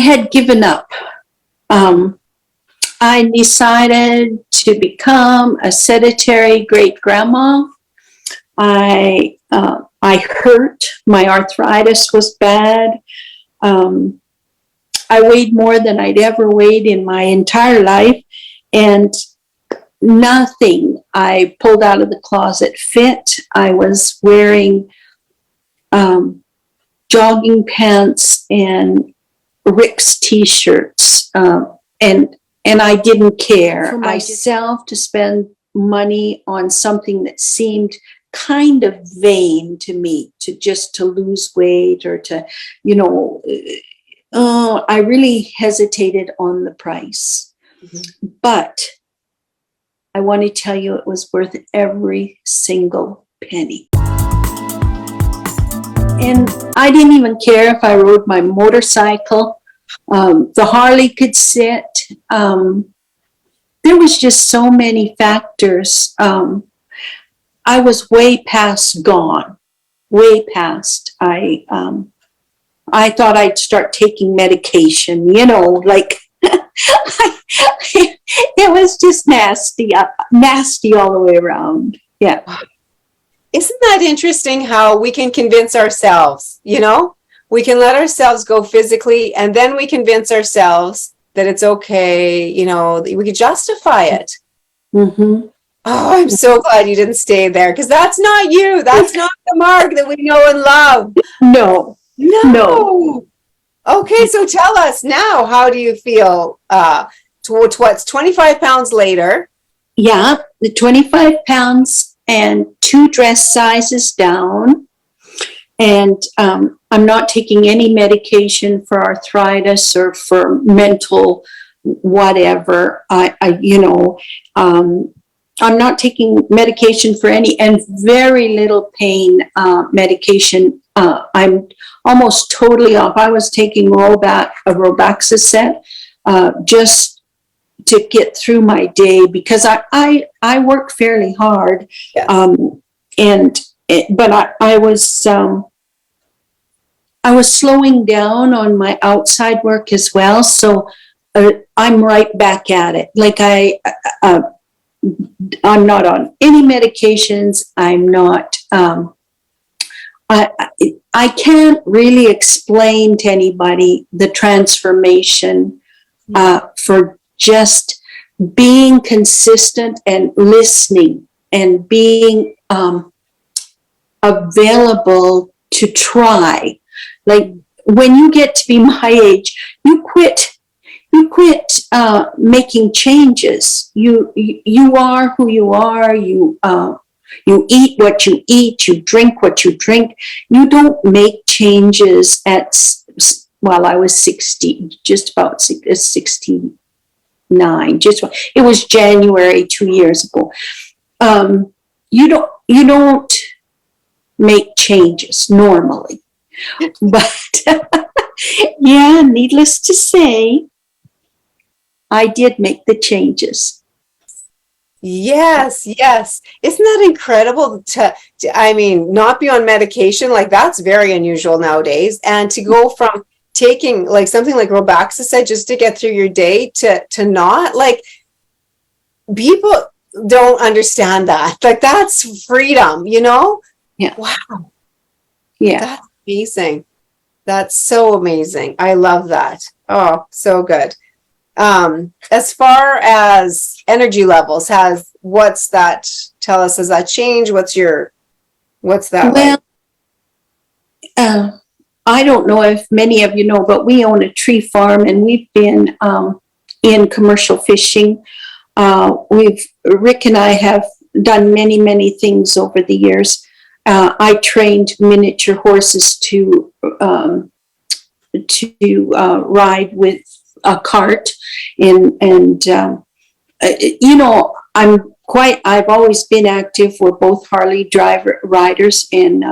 had given up. I decided to become a sedentary great grandma. I hurt. My arthritis was bad. I weighed more than I'd ever weighed in my entire life, and nothing I pulled out of the closet fit. I was wearing jogging pants and Rick's t-shirts, and I didn't care for myself to spend money on something that seemed kind of vain to me, to lose weight or to, I really hesitated on the price. Mm-hmm. But I want to tell you it was worth every single penny. And I didn't even care if I rode my motorcycle. The Harley could sit. There was just so many factors. I was way past gone, way past. I thought I'd start taking medication, like it was just nasty all the way around. Yeah. Isn't that interesting how we can convince ourselves, we can let ourselves go physically and then we convince ourselves that it's okay, we can justify it. Mm-hmm. Oh, I'm so glad you didn't stay there because that's not you. That's not the Marg that we know and love. No. Okay, so tell us now, how do you feel towards what's 25 pounds later? Yeah, the 25 pounds and 2 dress sizes down. And I'm not taking any medication for arthritis or for mental whatever. I'm not taking medication for any, and very little pain medication. I'm almost totally off. I was taking Robaxacet just to get through my day because I work fairly hard. Yes. But I was slowing down on my outside work as well. So I'm right back at it. Like I'm not on any medications. I'm not, I can't really explain to anybody the transformation for just being consistent and listening and being available to try. Like when you get to be my age, you quit making changes. You are who you are. You eat what you eat. You drink what you drink. You don't make changes I was 60, just about 69. It was January 2 years ago. You don't make changes normally, but yeah, needless to say, I did make the changes. Yes. Isn't that incredible to not be on medication? Like that's very unusual nowadays. And to go from taking like something like Robaxacet just to get through your day to not, like, people don't understand that. Like that's freedom, Yeah. Wow. Yeah. That's amazing. That's so amazing. I love that. Oh, so good. As far as energy levels, what's that? Tell us, has that changed? What's that like? I don't know if many of you know, but we own a tree farm and we've been in commercial fishing. Rick and I have done many, many things over the years. I trained miniature horses to ride with a cart, and I've always been active. We're both Harley riders, and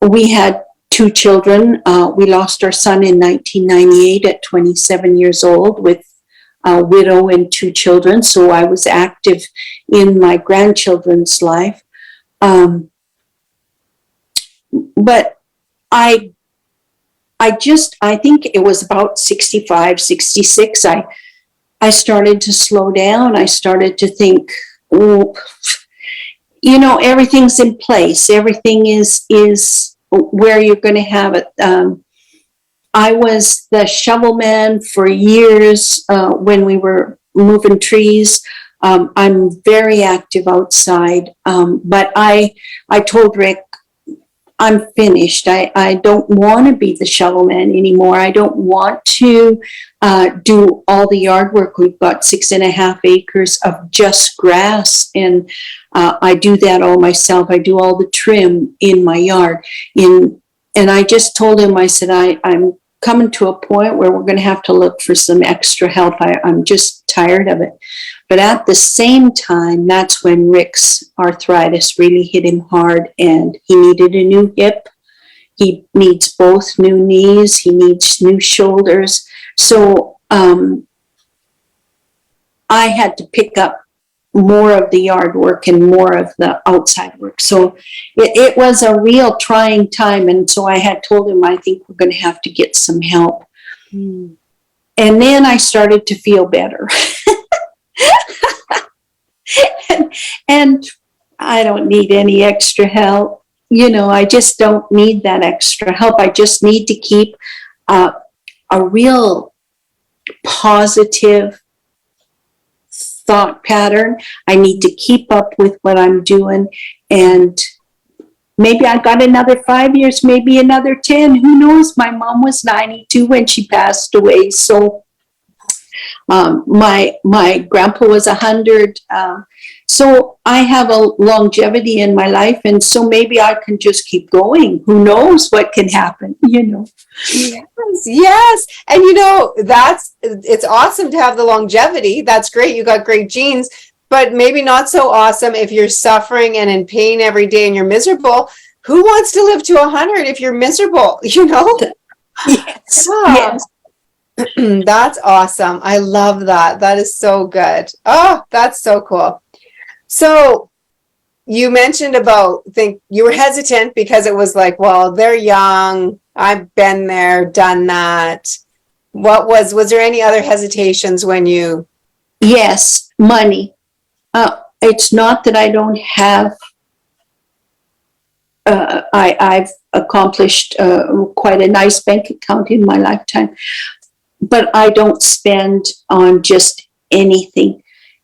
we had 2 children. We lost our son in 1998 at 27 years old with a widow and 2 children. So I was active in my grandchildren's life. But I I think it was about 65, 66. I started to slow down. I started to think, oh, everything's in place. Everything is where you're going to have it. I was the shovel man for years when we were moving trees. I'm very active outside, but I told Rick, I'm finished. I don't want to be the shovel man anymore. I don't want to do all the yard work. We've got 6.5 acres of just grass, and I do that all myself. I do all the trim in my yard. And I just told him, I said, I'm coming to a point where we're going to have to look for some extra help. I'm just tired of it. But at the same time, that's when Rick's arthritis really hit him hard, and he needed a new hip. He needs both new knees. He needs new shoulders. So I had to pick up more of the yard work and more of the outside work. So it was a real trying time. And so I had told him, I think we're going to have to get some help. And then I started to feel better. and I don't need any extra help. I just don't need that extra help. I just need to keep a real positive thought pattern. I need to keep up with what I'm doing, and maybe I got another 5 years, maybe another 10. Who knows? My mom was 92 when she passed away. So my grandpa was 100. So I have a longevity in my life, and so maybe I can just keep going. Who knows what can happen, Yes. And it's awesome to have the longevity. That's great. You got great genes, but maybe not so awesome if you're suffering and in pain every day and you're miserable. Who wants to live to 100 if you're miserable, Yes. Wow. Yes. That's awesome. I love that. That is so good. Oh, that's so cool. So you mentioned you were hesitant because it was like, well, they're young. I've been there, done that. Was there any other hesitations when you? Yes, money. It's not that I don't have, I've accomplished quite a nice bank account in my lifetime, but I don't spend on just anything.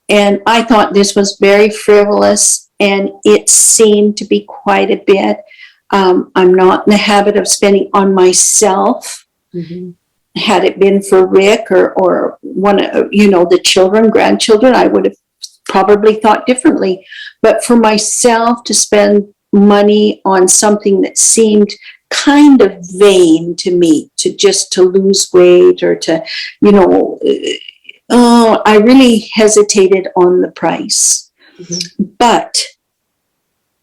And I thought this was very frivolous, and it seemed to be quite a bit. I'm not in the habit of spending on myself. Mm-hmm. Had it been for Rick or one of, the children, grandchildren, I would have probably thought differently. But for myself to spend money on something that seemed kind of vain to me, to lose weight or to, I really hesitated on the price. Mm-hmm. But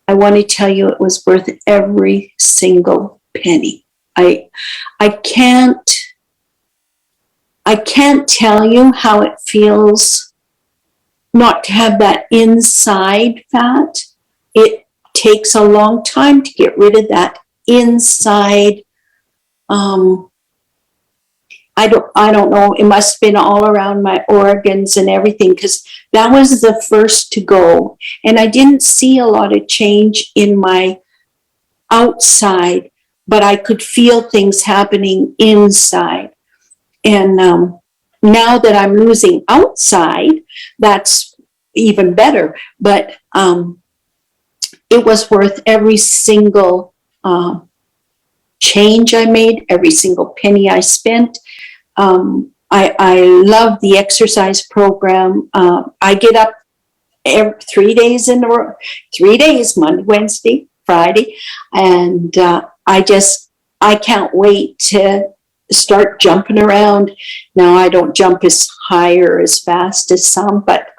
I want to tell you, it was worth every single penny. I can't tell you how it feels not to have that inside fat. It takes a long time to get rid of that inside. I don't know. It must have been all around my organs and everything, because that was the first to go. And I didn't see a lot of change in my outside, but I could feel things happening inside. And now that I'm losing outside, that's even better. But it was worth every single change I made, every single penny I spent. I love the exercise program. I get up 3 days in a row, 3 days, Monday, Wednesday, Friday, and I can't wait to start jumping around. Now, I don't jump as high or as fast as some, but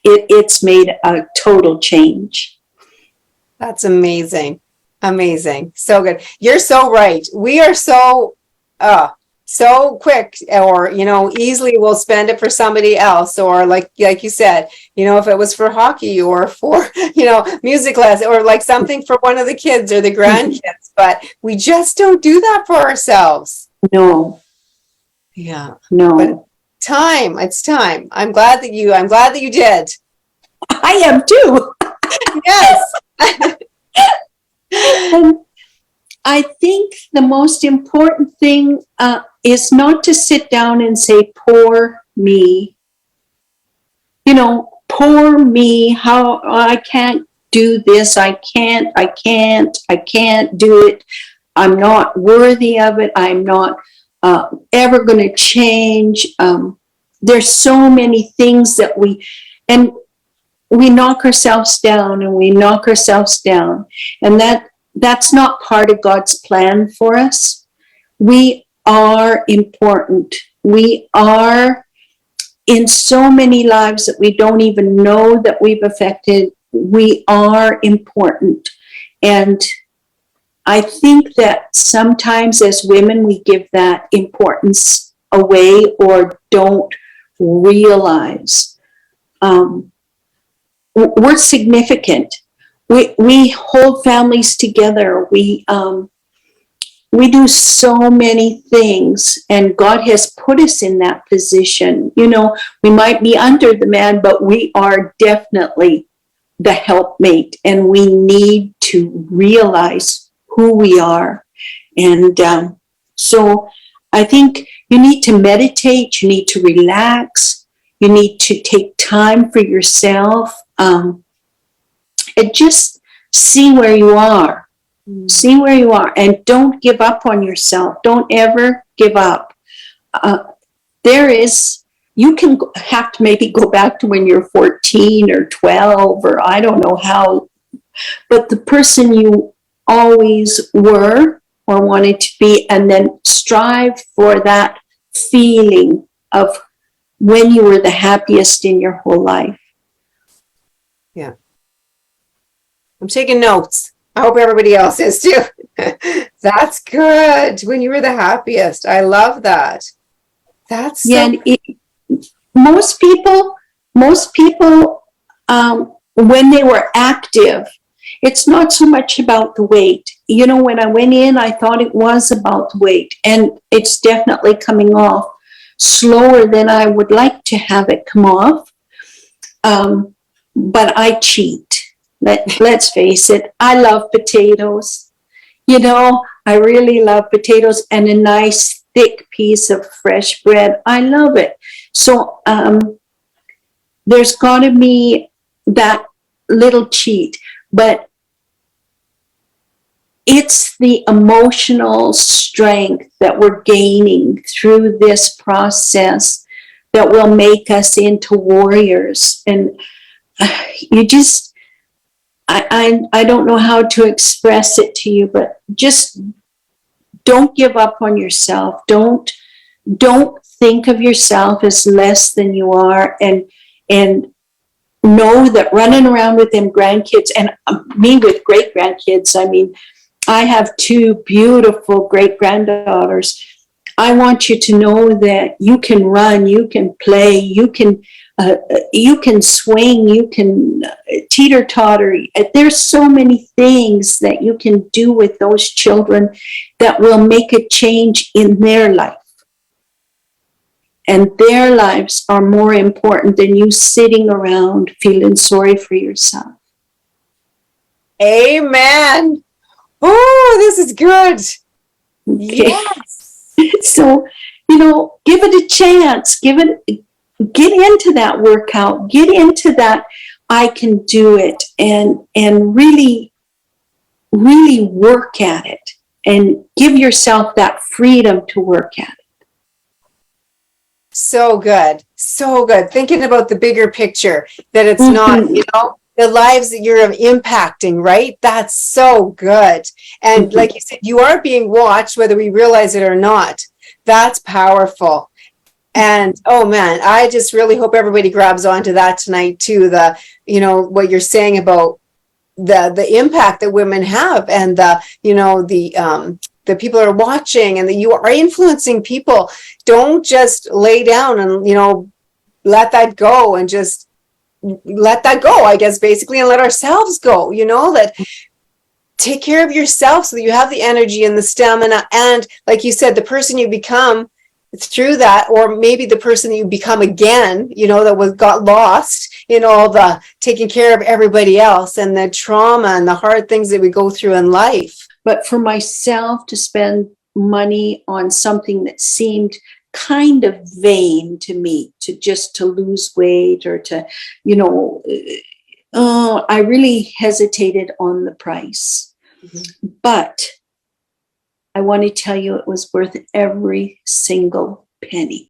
it's made a total change. That's amazing. Amazing. So good. You're so right. We are so, so quick, or easily we'll spend it for somebody else, or like you said, if it was for hockey or for music class, or like something for one of the kids or the grandkids, but we just don't do that for ourselves. No, Yeah. no. But it's time. I'm glad that you did. I am too. Yes. And I think the most important thing is not to sit down and say, poor me. Poor me, how I can't do this. I can't do it. I'm not worthy of it. I'm not ever going to change. There's so many things that we knock ourselves down, and that's not part of God's plan for us. We are important. We are in so many lives that we don't even know that we've affected. We are important. And I think that sometimes as women, we give that importance away or don't realize. We're significant. We hold families together. We do so many things, and God has put us in that position. We might be under the man, but we are definitely the helpmate, and we need to realize who we are. And so I think you need to meditate, you need to relax, you need to take time for yourself, and just see where you are. See where you are, and don't give up on yourself. Don't ever give up. You can have to maybe go back to when you're 14 or 12, or I don't know how, but the person you always were or wanted to be, and then strive for that feeling of when you were the happiest in your whole life. Yeah. I'm taking notes. I hope everybody else is too. That's good. When you were the happiest. I love that. That's so most people, when they were active, it's not so much about the weight. When I went in, I thought it was about the weight, and it's definitely coming off slower than I would like to have it come off. But I cheat. Let's face it, I love potatoes. I really love potatoes and a nice thick piece of fresh bread. I love it. So there's got to be that little cheat, but it's the emotional strength that we're gaining through this process that will make us into warriors. And you just, I don't know how to express it to you, but just don't give up on yourself. Don't think of yourself as less than you are, and know that running around with them grandkids, and me with great grandkids, I mean, I have 2 beautiful great granddaughters. I want you to know that you can run, you can play, you can swing, you can teeter-totter. There's so many things that you can do with those children that will make a change in their life. And their lives are more important than you sitting around feeling sorry for yourself. Amen. Oh, this is good. Okay. Yes. So, give it a chance. Get into that workout. Get into that. I can do it, and really, really work at it, and give yourself that freedom to work at it. So good. So good. Thinking about the bigger picture, that it's not, the lives that you're impacting, right? That's so good. And like you said, you are being watched, whether we realize it or not. That's powerful. And oh man, I just really hope everybody grabs onto that tonight too. What you're saying about the impact that women have, and the the people are watching and that you are influencing people. Don't just lay down and, let that go and just let that go, I guess, basically, and let ourselves go, that take care of yourself so that you have the energy and the stamina. And like you said, the person you become through that, or maybe the person that you become again, that got lost in all the taking care of everybody else and the trauma and the hard things that we go through in life. But for myself to spend money on something that seemed kind of vain to me, to lose weight or to, I really hesitated on the price. Mm-hmm. But I want to tell you, it was worth every single penny.